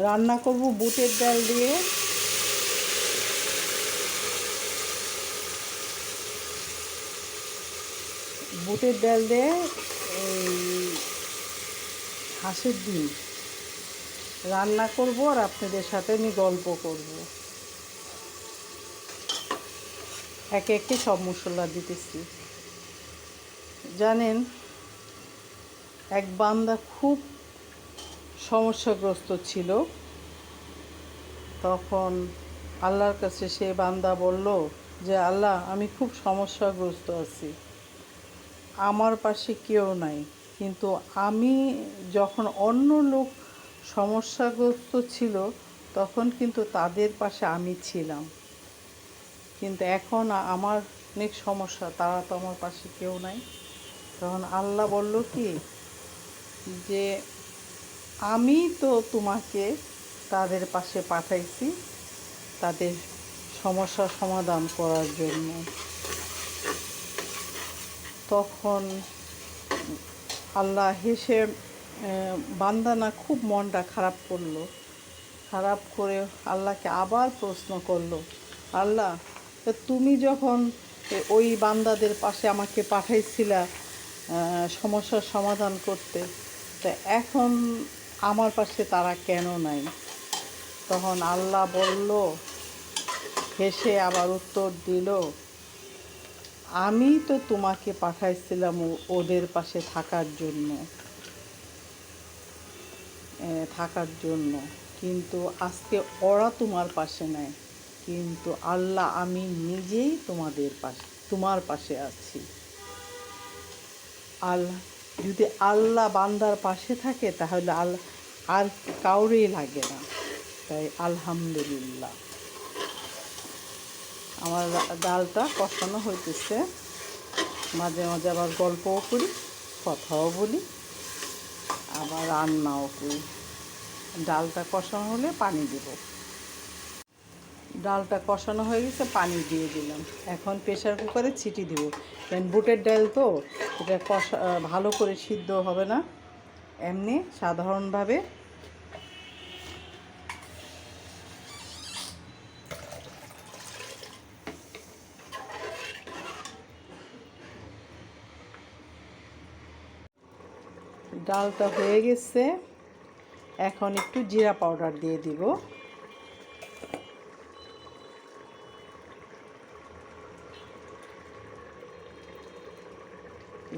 রান্না করব বুটের ডাল দিয়ে। বুটের ডাল দিয়ে এই হাঁসের ডিম রান্না করব আর আপনাদের সাথে আমি গল্প করব। একে একে সব মশলা দিতেছি। জানেন, এক বান্দা খুব সমস্যাগ্রস্ত ছিল। তখন আল্লাহর কাছে সে বান্দা বলল যে, আল্লাহ, আমি খুব সমস্যাগ্রস্ত আছি, আমার পাশে কেউ নাই। কিন্তু আমি যখন অন্য লোক সমস্যাগ্রস্ত ছিল তখন কিন্তু তাদের পাশে আমি ছিলাম, কিন্তু এখন আমার অনেক সমস্যা, তারা তো আমার পাশে কেউ নাই। তখন আল্লাহ বলল কি, যে আমি তো তোমাকে তাদের পাশে পাঠাইছি তাদের সমস্যার সমাধান করার জন্য। তখন আল্লাহ হেসে বান্দা না খুব মনটা খারাপ করলো। খারাপ করে আল্লাহকে আবার প্রশ্ন করলো, আল্লাহ, তুমি যখন ওই বান্দাদের পাশে আমাকে পাঠাইছিলা সমস্যার সমাধান করতে, তা এখন আমার পাশে তারা কেন নাই? তখন আল্লাহ বলল, হেসে আবার উত্তর দিল, আমি তো তোমাকে পাঠাইছিলাম ওদের পাশে থাকার জন্য, কিন্তু আজকে ওরা তোমার পাশে নাই, কিন্তু আল্লাহ আমি নিজেই তোমার পাশে আছি। আল্লাহ যদি আল্লাহ বান্দার পাশে থাকে তাহলে আল্লাহ আর কাউরেই লাগে না। তাই আলহামদুলিল্লাহ। আমার ডালটা কষানো হইতেছে, মাঝে মাঝে আবার গল্পও করি, কথাও বলি, আবার রান্নাও করি। ডালটা কষানো হলে পানি দেব। ডালটা কষানো হয়ে গেছে, পানি দিয়ে দিলাম। এখন প্রেশার কুকারে ছিটি দেব, কারণ বুটের ডাল তো এটা ভালো করে সিদ্ধ হবে না, এমনি সাধারণভাবে। ডালটা হয়ে গেছে, এখন একটু জিরা পাউডার দিয়ে দিব।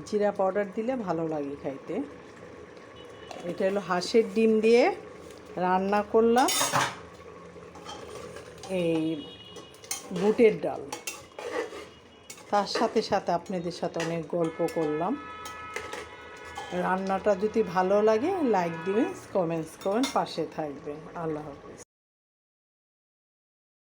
জিরা পাউডার দিলে ভালো লাগে খাইতে। এটা হলো হাঁসের ডিম দিয়ে রান্না করলাম এই বুটের ডাল। তার সাথে সাথে আপনাদের সাথে অনেক গল্প করলাম। রান্নাটা যদি ভালো লাগে লাইক দিবেন, কমেন্টস করবেন, পাশে থাকবেন। আল্লাহ হাফেজ।